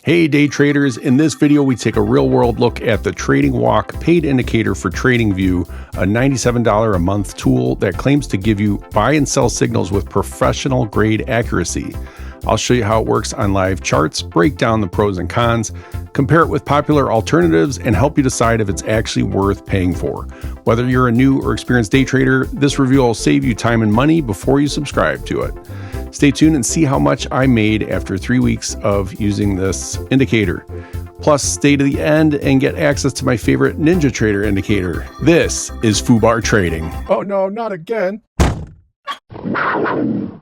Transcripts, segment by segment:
Hey day traders, in this video we take a real world look at the TradingWalk paid indicator for TradingView, a $97 a month tool that claims to give you buy and sell signals with professional grade accuracy. I'll show you how it works on live charts, break down the pros and cons, compare it with popular alternatives, and help you decide if it's actually worth paying for. Whether you're a new or experienced day trader, this review will save you time and money before you subscribe to it. Stay tuned and see how much I made after 3 weeks of using this indicator. Plus, stay to the end and get access to my favorite NinjaTrader indicator. This is FUBAR Trading. Oh no, not again.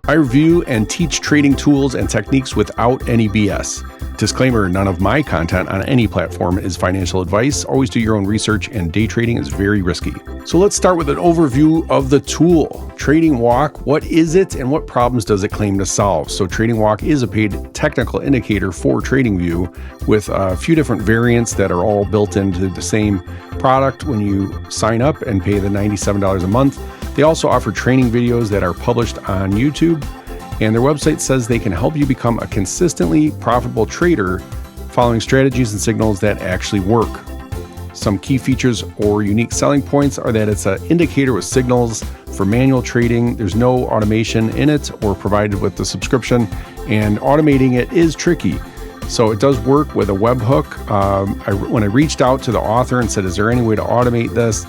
I review and teach trading tools and techniques without any BS. Disclaimer, none of my content on any platform is financial advice. Always do your own research, and day trading is very risky. So let's start with an overview of the tool. TradingWalk, what is it and what problems does it claim to solve? So TradingWalk is a paid technical indicator for TradingView with a few different variants that are all built into the same product when you sign up and pay the $97 a month. They also offer training videos that are published on YouTube, and their website says they can help you become a consistently profitable trader following strategies and signals that actually work. Some key features or unique selling points are that it's an indicator with signals for manual trading. There's no automation in it or provided with the subscription, and automating it is tricky. So it does work with a webhook. When I reached out to the author and said, is there any way to automate this?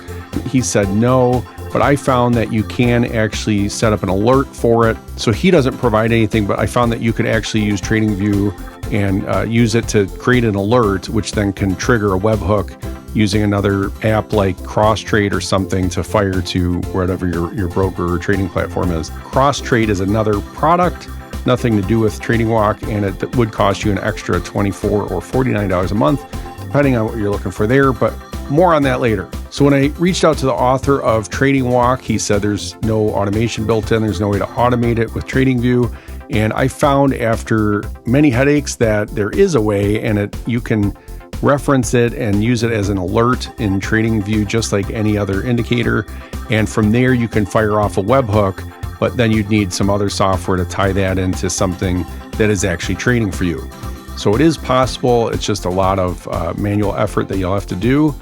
He said no. But I found that you can actually set up an alert for it. So he doesn't provide anything, but I found that you could actually use TradingView and use it to create an alert, which then can trigger a webhook using another app like CrossTrade or something to fire to whatever your broker or trading platform is. CrossTrade is another product, nothing to do with TradingWalk, and it would cost you an extra $24 or $49 a month, depending on what you're looking for there, but more on that later. So when I reached out to the author of TradingWalk, he said there's no automation built in, there's no way to automate it with TradingView. And I found after many headaches that there is a way, and you can reference it and use it as an alert in TradingView just like any other indicator. And from there you can fire off a webhook, but then you'd need some other software to tie that into something that is actually trading for you. So it is possible, it's just a lot of manual effort that you'll have to do.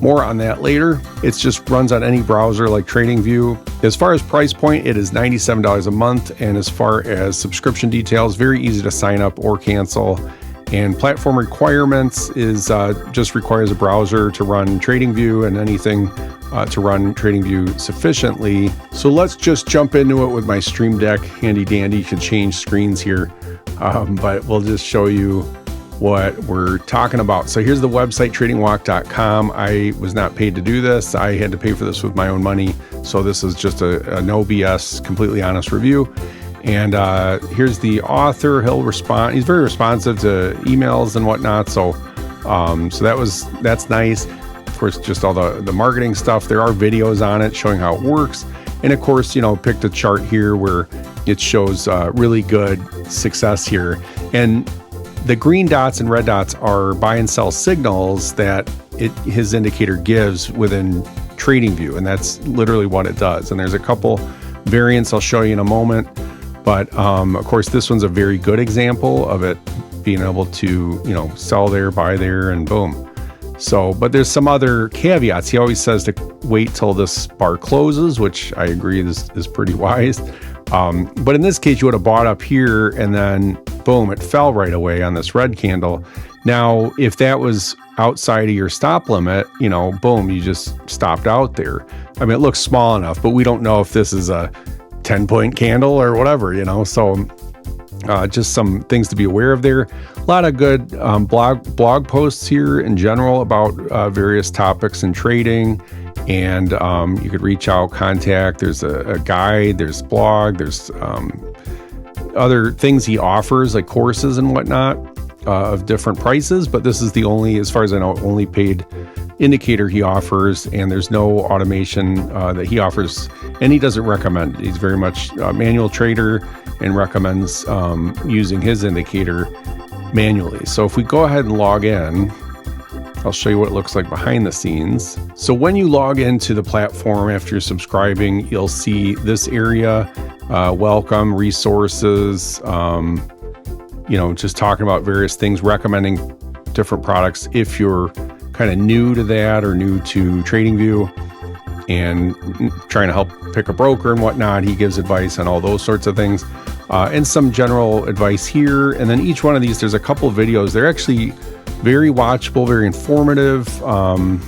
More on that later. It just runs on any browser like TradingView. As far as price point, it is $97 a month. And as far as subscription details, very easy to sign up or cancel. And platform requirements is just requires a browser to run TradingView and anything to run TradingView sufficiently. So let's just jump into it with my Stream Deck handy dandy. You can change screens here, but we'll just show you what we're talking about. So here's the website, TradingWalk.com. I was not paid to do this. I had to pay for this with my own money. So this is just a no BS, completely honest review. And here's the author. He'll respond. He's very responsive to emails and whatnot. So that's nice. Of course, just all the marketing stuff. There are videos on it showing how it works. And of course, picked a chart here where it shows really good success here. And the green dots and red dots are buy and sell signals that his indicator gives within TradingView, and that's literally what it does. And there's a couple variants I'll show you in a moment, but of course this one's a very good example of it being able to sell there, buy there, and boom. So, but there's some other caveats. He always says to wait till this bar closes, which I agree is pretty wise. But in this case, you would have bought up here and then boom, it fell right away on this red candle. Now, if that was outside of your stop limit, boom, you just stopped out there. I mean, it looks small enough, but we don't know if this is a 10-point candle or whatever, So just some things to be aware of there. A lot of good blog posts here in general about various topics in trading. And you could reach out, contact. There's a guide, there's blog, there's other things he offers like courses and whatnot of different prices. But this is the only, as far as I know, only paid indicator he offers. And there's no automation that he offers, and he doesn't recommend it. He's very much a manual trader and recommends using his indicator manually. So if we go ahead and log in, I'll show you what it looks like behind the scenes. So when you log into the platform after you're subscribing, you'll see this area, welcome, resources, just talking about various things, recommending different products if you're kind of new to that or new to TradingView and trying to help pick a broker and whatnot. He gives advice on all those sorts of things, and some general advice here. And then each one of these, there's a couple of videos. They're actually very watchable, very informative. Of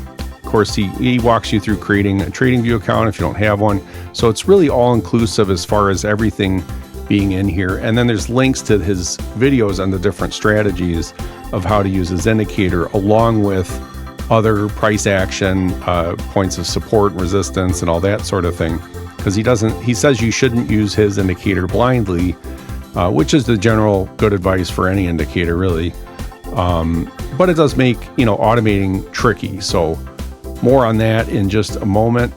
course, he walks you through creating a TradingView account if you don't have one. So it's really all inclusive as far as everything being in here. And then there's links to his videos on the different strategies of how to use his indicator, along with other price action, points of support, resistance, and all that sort of thing. Because he says you shouldn't use his indicator blindly, which is the general good advice for any indicator, really. But it does make, automating tricky. So more on that in just a moment.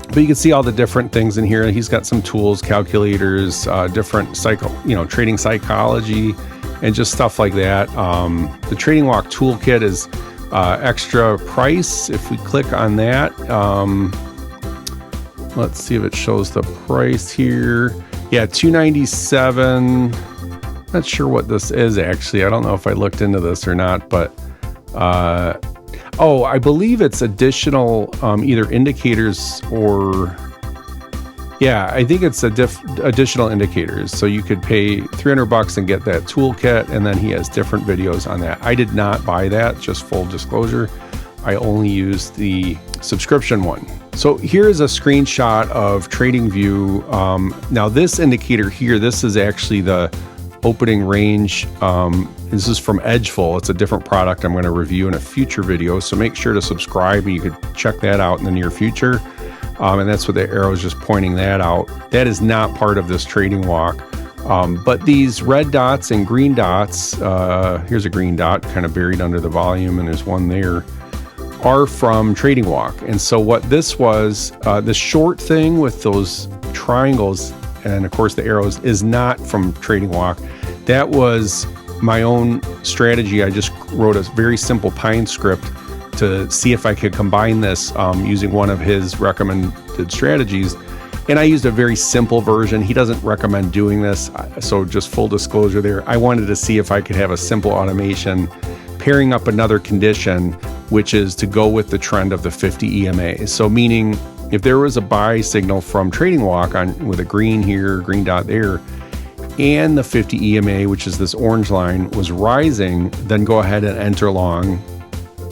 But you can see all the different things in here. He's got some tools, calculators, different trading psychology, and just stuff like that. The TradingWalk toolkit is extra price. If we click on that, let's see if it shows the price here. Yeah, $297. Not sure what this is actually. I don't know if I looked into this or not, but I believe it's additional either indicators or I think it's additional indicators. So you could pay $300 and get that toolkit, and then he has different videos on that. I did not buy that, just full disclosure. I only used the subscription one. So here's a screenshot of TradingView. Now this indicator here, this is actually the opening range. This is from 𝐦𝐤𝐬. It's a different product I'm going to review in a future video. So make sure to subscribe and you could check that out in the near future. And that's what the arrow is just pointing that out. That is not part of this trading walk. But these red dots and green dots, here's a green dot kind of buried under the volume, and there's one there, are from TradingWalk. And so what this was, this short thing with those triangles and of course the arrows, is not from TradingWalk. That was my own strategy. I just wrote a very simple Pine script to see if I could combine this using one of his recommended strategies. And I used a very simple version. He doesn't recommend doing this, so just full disclosure there. I wanted to see if I could have a simple automation pairing up another condition, which is to go with the trend of the 50 EMA. So meaning if there was a buy signal from TradingWalk on with a green here, green dot there, and the 50 EMA, which is this orange line, was rising, then go ahead and enter long.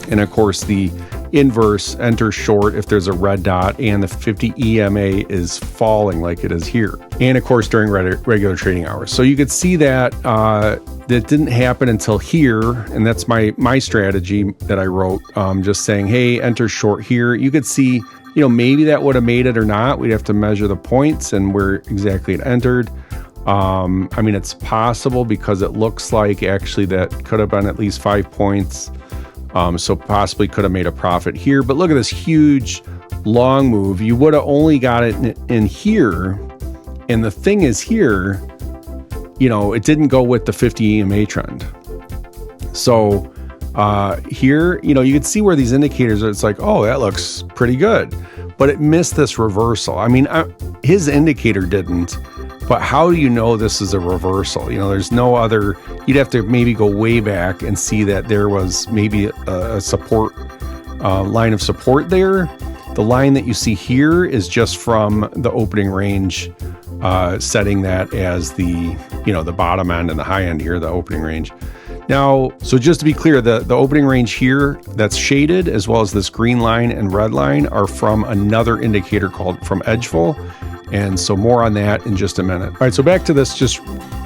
And of course the inverse, enter short if there's a red dot and the 50 EMA is falling like it is here. And of course during regular trading hours. So you could see that that didn't happen until here. And that's my strategy that I wrote, just saying, hey, enter short here. You could see, maybe that would have made it or not. We'd have to measure the points and where exactly it entered. I mean, it's possible because it looks like actually that could have been at least 5 points. So possibly could have made a profit here, but look at this huge long move. You would have only got it in here. And the thing is here, it didn't go with the 50 EMA trend. So here, you can see where these indicators are. It's like, oh, that looks pretty good, but it missed this reversal. I mean, his indicator didn't. But how do you know this is a reversal? There's no other, you'd have to maybe go way back and see that there was maybe a support, line of support there. The line that you see here is just from the opening range, setting that as the, the bottom end and the high end here, the opening range. Now, so just to be clear, the opening range here that's shaded, as well as this green line and red line, are from another indicator called from 𝐦𝐤𝐬. And so more on that in just a minute. All right, so back to this, just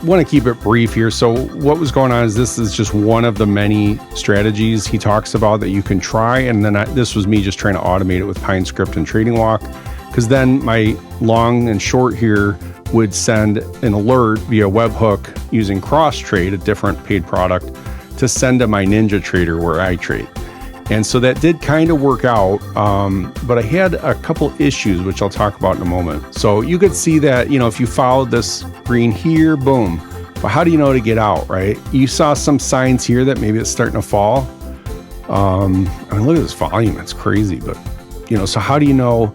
want to keep it brief here. So what was going on is this is just one of the many strategies he talks about that you can try. And then this was me just trying to automate it with Pine script and TradingWalk, because then my long and short here would send an alert via webhook using CrossTrade, a different paid product, to send to my NinjaTrader where I trade. And so that did kind of work out, but I had a couple issues, which I'll talk about in a moment. So you could see that, if you followed this green here, boom. But how do you know to get out, right? You saw some signs here that maybe it's starting to fall. I mean, look at this volume, it's crazy. But, so how do you know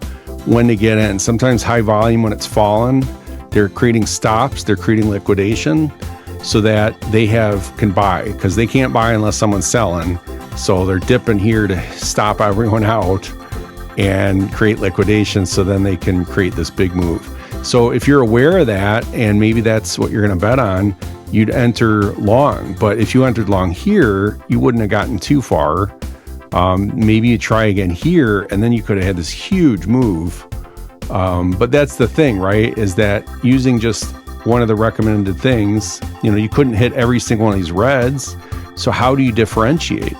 when to get in? Sometimes high volume when it's fallen, they're creating stops, they're creating liquidation. so that they can buy, because they can't buy unless someone's selling. So they're dipping here to stop everyone out and create liquidation, so then they can create this big move. So if you're aware of that, and maybe that's what you're going to bet on, you'd enter long. But if you entered long here, you wouldn't have gotten too far. Maybe you try again here, and then you could have had this huge move. But that's the thing, right? Is that using just one of the recommended things, you couldn't hit every single one of these reds. So how do you differentiate?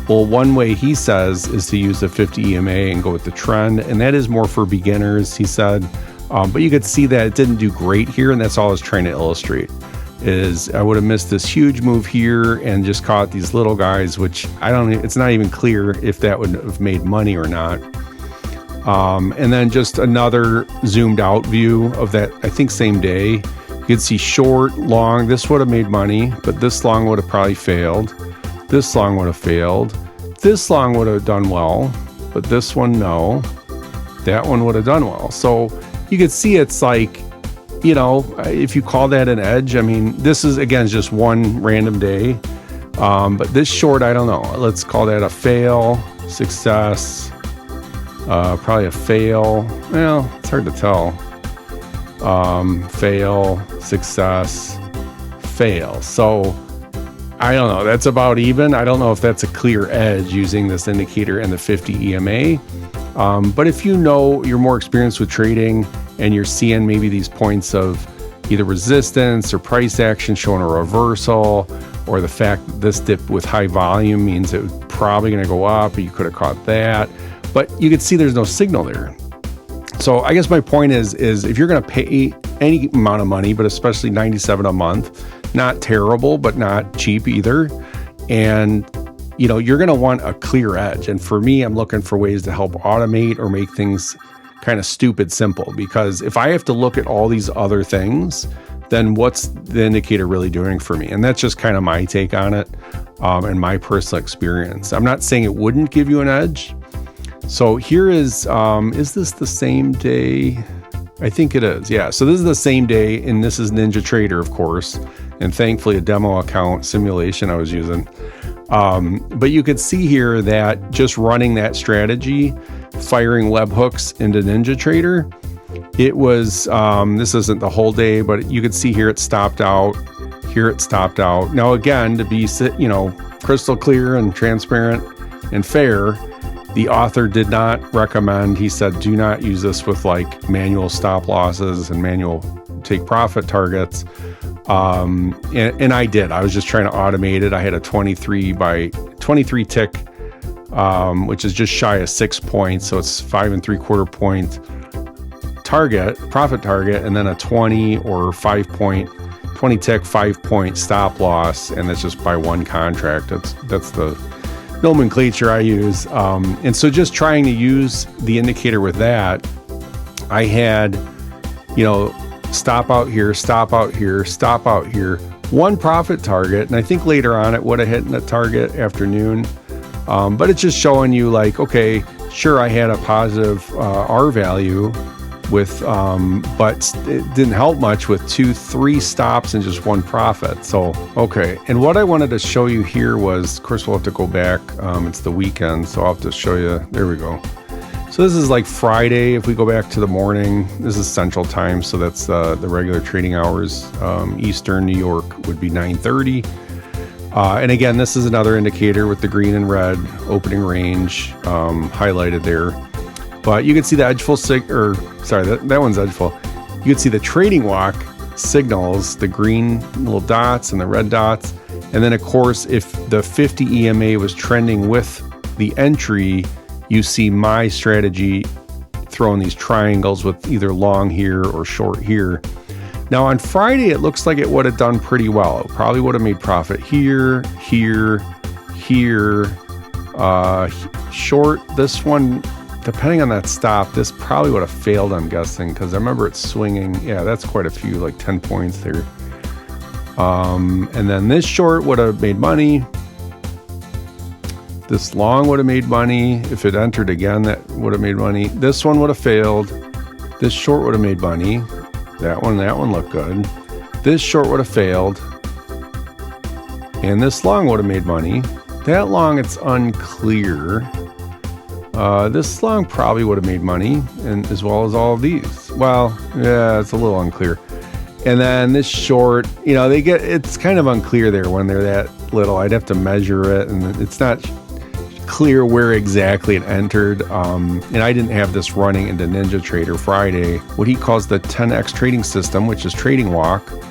Well, one way he says is to use the 50 EMA and go with the trend. And that is more for beginners, he said. But you could see that it didn't do great here. And that's all I was trying to illustrate, is I would have missed this huge move here and just caught these little guys, which it's not even clear if that would have made money or not. And then just another zoomed out view of that, I think same day, you could see short, long, this would have made money, but this long would have probably failed. This long would have failed. This long would have done well, but this one, no. That one would have done well. So you could see it's like, if you call that an edge, I mean, this is, again, just one random day. But this short, I don't know. Let's call that a fail, success, probably a fail. Well, it's hard to tell. Fail, success, fail. So I don't know. That's about even. I don't know if that's a clear edge using this indicator and the 50 EMA. But if you're more experienced with trading and you're seeing maybe these points of either resistance or price action showing a reversal, or the fact that this dip with high volume means it was probably going to go up, or you could have caught that. But you could see there's no signal there. So I guess my point is if you're going to pay any amount of money, but especially $97 a month, not terrible, but not cheap either. And you're going to want a clear edge. And for me, I'm looking for ways to help automate or make things kind of stupid simple, because if I have to look at all these other things, then what's the indicator really doing for me? And that's just kind of my take on it, and my personal experience. I'm not saying it wouldn't give you an edge. So here is this the same day? I think it is. Yeah. So this is the same day, and this is NinjaTrader, of course, and thankfully a demo account simulation I was using. But you could see here that just running that strategy, firing webhooks into NinjaTrader, it was, this isn't the whole day, but you could see here it stopped out. Here it stopped out. Now, again, to be, crystal clear and transparent and fair, the author did not recommend, he said, do not use this with like manual stop losses and manual take profit targets. And I did. I was just trying to automate it. I had a 23 tick, which is just shy of 6 points. So it's 5 3/4 point profit target, and then a 20 or 20 tick, 5 point stop loss. And that's just by one contract. That's the nomenclature I use. And so just trying to use the indicator with that, I had, stop out here, stop out here, stop out here, one profit target. And I think later on it would have hit in the target afternoon. But it's just showing you like, okay, sure, I had a positive R value with, but it didn't help much with 2-3 stops and just one profit. So, okay. And what I wanted to show you here was, of course, we'll have to go back. It's the weekend, so I'll have to show you. There we go. So this is like Friday. If we go back to the morning, this is Central Time, so that's the regular trading hours. Eastern New York would be 9:30. And again, this is another indicator with the green and red opening range highlighted there. But you can see the edgeful that one's edgeful. You can see the TradingWalk signals, the green little dots and the red dots. And then of course, if the 50 EMA was trending with the entry, you see my strategy throwing these triangles with either long here or short here. Now on Friday, it looks like it would have done pretty well. It probably would have made profit here, here, here, short. This one, depending on that stop, this probably would have failed, I'm guessing, because I remember it swinging. Yeah, that's quite a few, like 10 points there. And then this short would have made money. This long would have made money. If it entered again, that would have made money. This one would have failed. This short would have made money. That one looked good. This short would have failed. And this long would have made money. That long, it's unclear. This long probably would have made money, and as well as all of these. Well, yeah, it's a little unclear. And then this short, it's kind of unclear there when they're that little. I'd have to measure it, and it's not clear where exactly it entered. And I didn't have this running into NinjaTrader Friday. What he calls the 10x trading system, which is TradingWalk.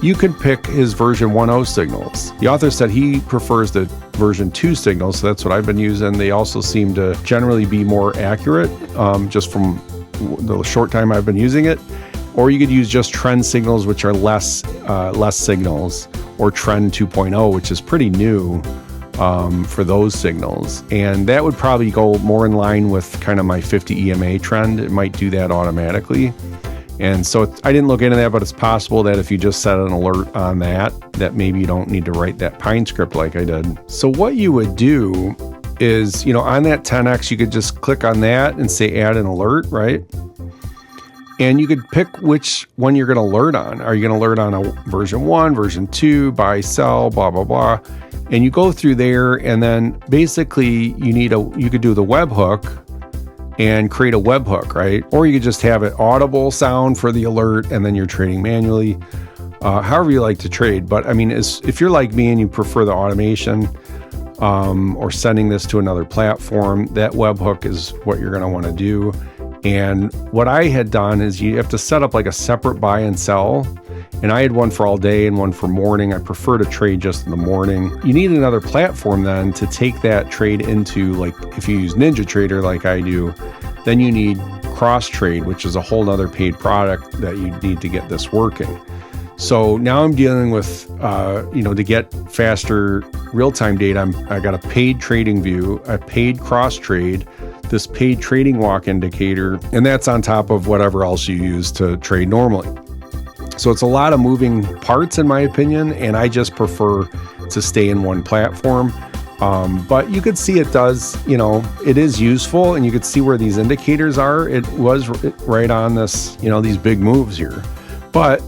You could pick his version 1.0 signals. The author said he prefers the version 2 signals, so that's what I've been using. They also seem to generally be more accurate, just from the short time I've been using it. Or you could use just trend signals, which are less signals, or trend 2.0, which is pretty new for those signals. And that would probably go more in line with kind of my 50 EMA trend. It might do that automatically. And so I didn't look into that, but it's possible that if you just set an alert on that maybe you don't need to write that Pine script like I did. So what you would do is, on that 10X, you could just click on that and say add an alert, right? And you could pick which one you're going to alert on. Are you going to alert on a version 1, version 2, buy, sell, blah, blah, blah. And you go through there, and then basically you could do the webhook and create a webhook, right? Or you could just have it audible sound for the alert, and then you're trading manually, however you like to trade. But I mean, if you're like me and you prefer the automation or sending this to another platform, that webhook is what you're going to want to do. And what I had done is you have to set up like a separate buy and sell. And I had one for all day and one for morning. I prefer to trade just in the morning. You need another platform then to take that trade into, like if you use NinjaTrader like I do, then you need cross trade, which is a whole nother paid product that you need to get this working. So now I'm dealing with, to get faster real-time data, I got a paid TradingView, a paid cross trade, this paid TradingWalk indicator, and that's on top of whatever else you use to trade normally. So it's a lot of moving parts in my opinion, and I just prefer to stay in one platform. But you could see it does, it is useful, and you could see where these indicators are. It was right on this, these big moves here. But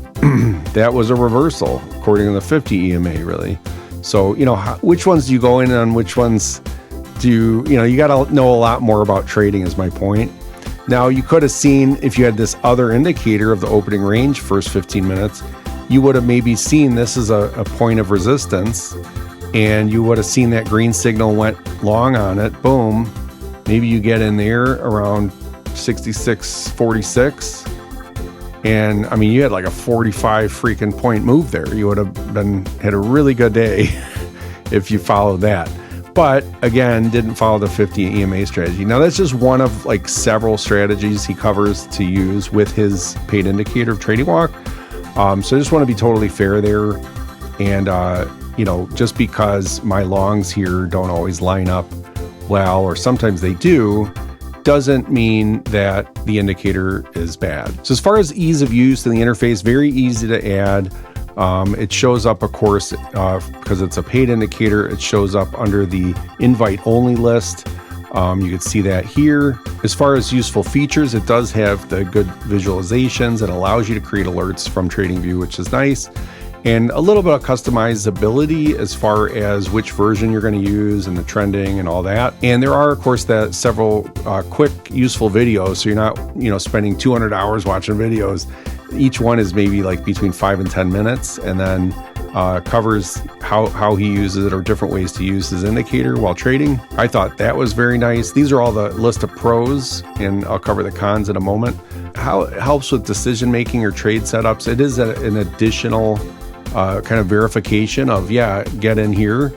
that was a reversal according to the 50 EMA really. So, which ones do you go in on, which ones do you got to know a lot more about trading is my point. Now, you could have seen, if you had this other indicator of the opening range first 15 minutes, you would have maybe seen this is a point of resistance, and you would have seen that green signal went long on it. Boom. Maybe you get in there around 66.46. And I mean, you had like a 45 freaking point move there. You would have had a really good day if you followed that. But again, didn't follow the 50 EMA strategy. Now that's just one of like several strategies he covers to use with his paid indicator of TradingWalk. So I just want to be totally fair there. And, just because my longs here don't always line up well, or sometimes they do, doesn't mean that the indicator is bad. So as far as ease of use in the interface, very easy to add. It shows up, of course, because it's a paid indicator, it shows up under the invite only list. You can see that here. As far as useful features, it does have the good visualizations. It allows you to create alerts from TradingView, which is nice. And a little bit of customizability as far as which version you're going to use and the trending and all that. And there are, of course, several quick, useful videos. So you're not, spending 200 hours watching videos. Each one is maybe like between 5 and 10 minutes, and then covers how he uses it or different ways to use his indicator while trading. I thought that was very nice. These are all the list of pros, and I'll cover the cons in a moment. How it helps with decision making or trade setups. It is an additional kind of verification of, get in here.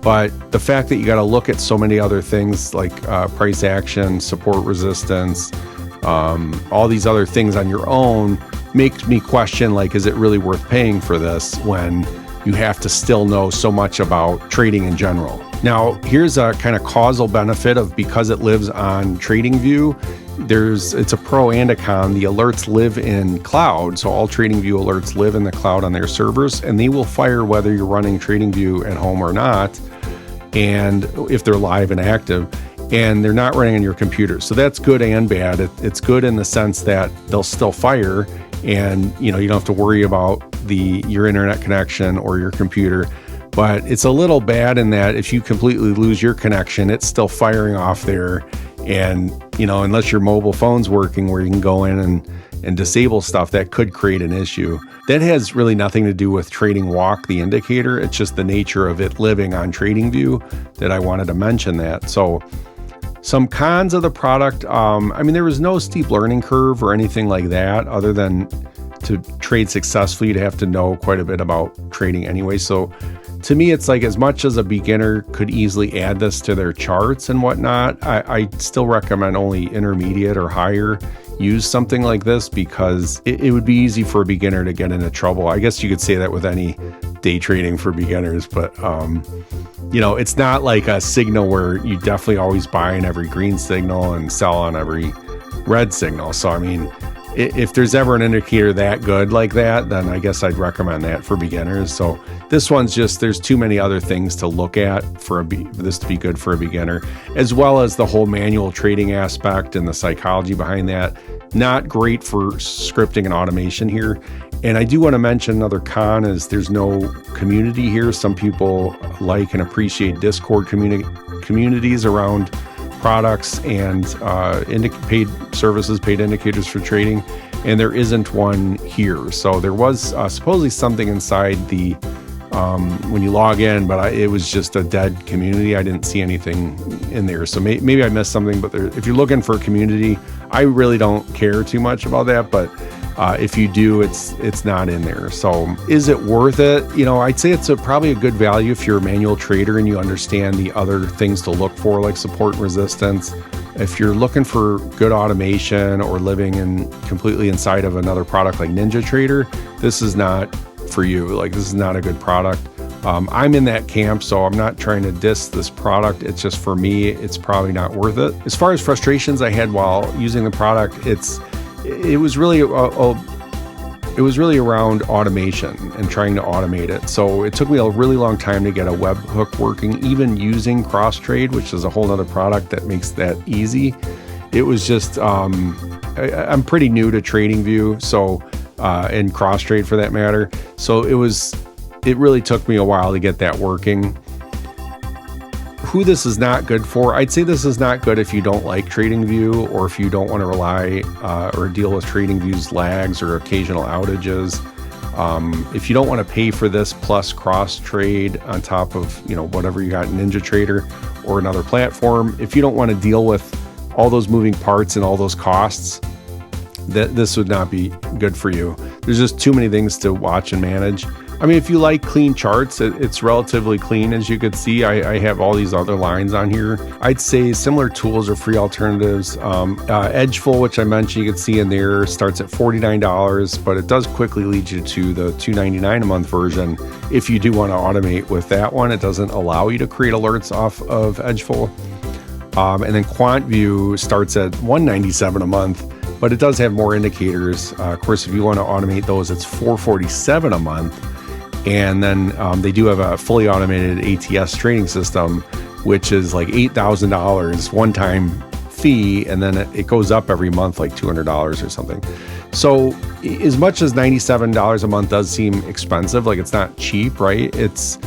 But the fact that you got to look at so many other things like price action, support resistance, all these other things on your own makes me question, like, is it really worth paying for this when you have to still know so much about trading in general? Now, here's a kind of causal benefit of, because it lives on TradingView, it's a pro and a con. The alerts live in cloud, so all TradingView alerts live in the cloud on their servers, and they will fire whether you're running TradingView at home or not, and if they're live and active, and they're not running on your computer. So that's good and bad. It's good in the sense that they'll still fire, and you don't have to worry about your internet connection or your computer. But it's a little bad in that if you completely lose your connection, it's still firing off there. And, unless your mobile phone's working where you can go in and disable stuff, that could create an issue. That has really nothing to do with TradingWalk, the indicator. It's just the nature of it living on TradingView that I wanted to mention that. So some cons of the product, there was no steep learning curve or anything like that, other than to trade successfully, you'd have to know quite a bit about trading anyway. So to me, it's like as much as a beginner could easily add this to their charts and whatnot, I still recommend only intermediate or higher use something like this, because it would be easy for a beginner to get into trouble. I guess you could say that with any day trading for beginners, but it's not like a signal where you definitely always buy in every green signal and sell on every red signal. So if there's ever an indicator that good like that, then I guess I'd recommend that for beginners. So this one's just, there's too many other things to look at for this to be good for a beginner, as well as the whole manual trading aspect and the psychology behind that. Not great for scripting and automation here. And I do want to mention another con is there's no community here. Some people like and appreciate Discord communities around products and paid services, paid indicators for trading, and there isn't one here. So there was supposedly something inside the when you log in, but it was just a dead community. I didn't see anything in there, so maybe I missed something. But if you're looking for a community, I really don't care too much about that, but if you do, it's not in there. So is it worth it? I'd say it's probably a good value if you're a manual trader and you understand the other things to look for, like support and resistance. If you're looking for good automation or living completely inside of another product like NinjaTrader, this is not for you. Like, this is not a good product. I'm in that camp, so I'm not trying to diss this product. It's just, for me, it's probably not worth it. As far as frustrations I had while using the product, it was really around automation and trying to automate it. So it took me a really long time to get a webhook working, even using cross-trade, which is a whole other product that makes that easy. It was just, I'm pretty new to TradingView, so and cross-trade for that matter. So it really took me a while to get that working. Who this is not good for, I'd say this is not good if you don't like TradingView, or if you don't want to rely or deal with TradingView's lags or occasional outages. If you don't want to pay for this plus cross trade on top of whatever you got in NinjaTrader or another platform, if you don't want to deal with all those moving parts and all those costs, this would not be good for you. There's just too many things to watch and manage. If you like clean charts, it's relatively clean, as you could see. I have all these other lines on here. I'd say similar tools are free alternatives. 𝐦𝐤𝐤, which I mentioned, you can see in there, starts at $49, but it does quickly lead you to the $2.99 a month version. If you do want to automate with that one, it doesn't allow you to create alerts off of 𝐦𝐤𝐤. And then QuantView starts at $197 a month, but it does have more indicators. Of course, if you want to automate those, it's $447 a month. And then they do have a fully automated ATS trading system, which is like $8,000 one-time fee, and then it goes up every month like $200 or something. So as much as $97 a month does seem expensive, like it's not cheap, right? It's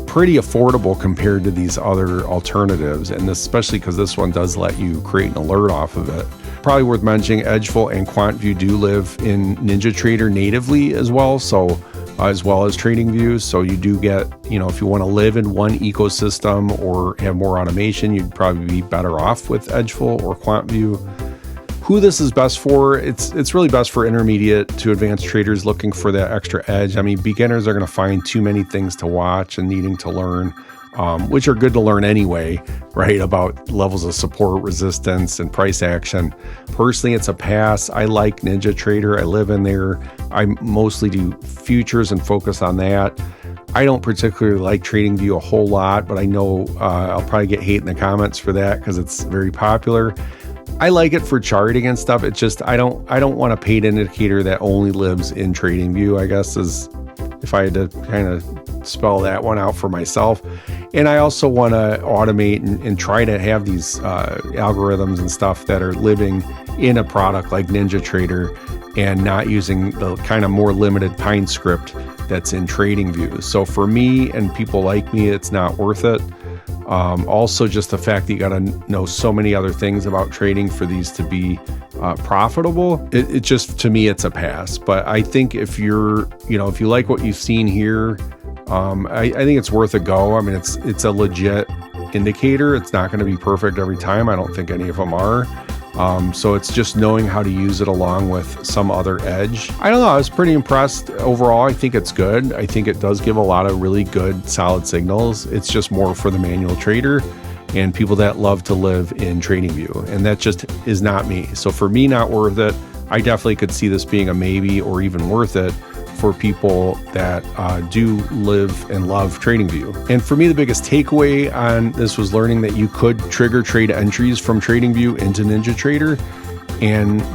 pretty affordable compared to these other alternatives, and especially because this one does let you create an alert off of it. Probably worth mentioning, 𝐦𝐤𝐤 and QuantView do live in NinjaTrader natively as well, as well as TradingView. So you do get, if you want to live in one ecosystem or have more automation, you'd probably be better off with 𝐦𝐤𝐤 or QuantView. Who this is best for, it's really best for intermediate to advanced traders looking for that extra edge. Beginners are going to find too many things to watch and needing to learn, which are good to learn anyway, right? About levels of support, resistance, and price action. Personally, it's a pass. I like NinjaTrader. I live in there. I mostly do futures and focus on that. I don't particularly like TradingView a whole lot, but I know I'll probably get hate in the comments for that because it's very popular. I like it for charting and stuff. It's just I don't want a paid indicator that only lives in TradingView, I guess, is if I had to kind of spell that one out for myself. And I also want to automate and try to have these algorithms and stuff that are living in a product like NinjaTrader and not using the kind of more limited Pine script that's in TradingView. So for me and people like me, it's not worth it. Also, just the fact that you got to know so many other things about trading for these to be profitable. It just, to me, it's a pass. But I think if you're, if you like what you've seen here, I think it's worth a go. I mean, it's a legit indicator. It's not going to be perfect every time. I don't think any of them are. So it's just knowing how to use it along with some other edge. I don't know. I was pretty impressed overall. I think it's good. I think it does give a lot of really good, solid signals. It's just more for the manual trader and people that love to live in TradingView. And that just is not me. So for me, not worth it. I definitely could see this being a maybe or even worth it for people that do live and love TradingView. And for me, the biggest takeaway on this was learning that you could trigger trade entries from TradingView into NinjaTrader,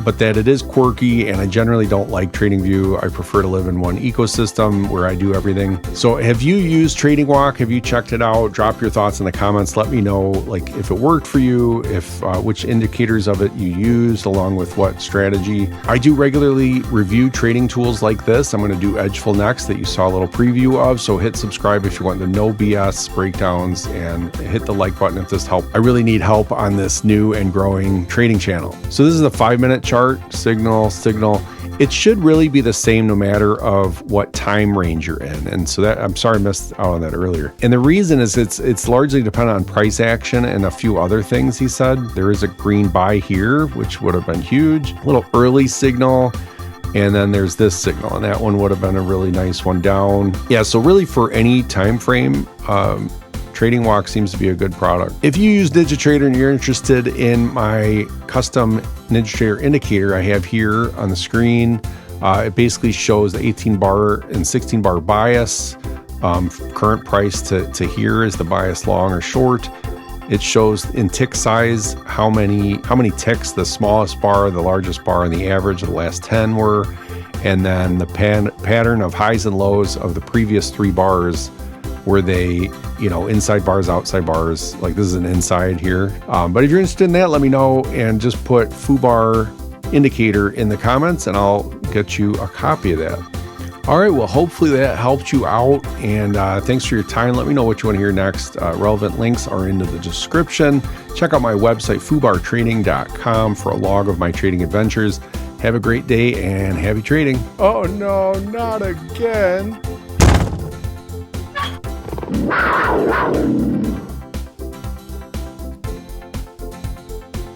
but that it is quirky, and I generally don't like TradingView. I prefer to live in one ecosystem where I do everything. So have you used TradingWalk? Have you checked it out? Drop your thoughts in the comments. Let me know if it worked for you, if which indicators of it you used, along with what strategy. I do regularly review trading tools like this. I'm going to do 𝐦𝐤𝐤𝐸 next that you saw a little preview of. So hit subscribe if you want the no BS breakdowns, and hit the like button if this helped. I really need help on this new and growing trading channel. So this is a 5-minute chart, signal. It should really be the same no matter of what time range you're in. And so that, I'm sorry I missed out on that earlier. And the reason is it's largely dependent on price action and a few other things. He said there is a green buy here, which would have been huge, a little early signal. And then there's this signal, and that one would have been a really nice one down. Yeah, so really for any time frame, TradingWalk seems to be a good product. If you use NinjaTrader and you're interested in my custom NinjaTrader indicator I have here on the screen, it basically shows the 18 bar and 16 bar bias. Current price to here is the bias long or short. It shows in tick size how many ticks the smallest bar, the largest bar, and the average of the last 10 were, and then the pattern of highs and lows of the previous 3 bars. Were they, inside bars, outside bars? Like this is an inside here. But if you're interested in that, let me know, and just put FUBAR indicator in the comments and I'll get you a copy of that. All right, well, hopefully that helped you out, and thanks for your time. Let me know what you want to hear next. Relevant links are in the description. Check out my website, FUBARtrading.com, for a log of my trading adventures. Have a great day and happy trading. Oh no, not again. Wow.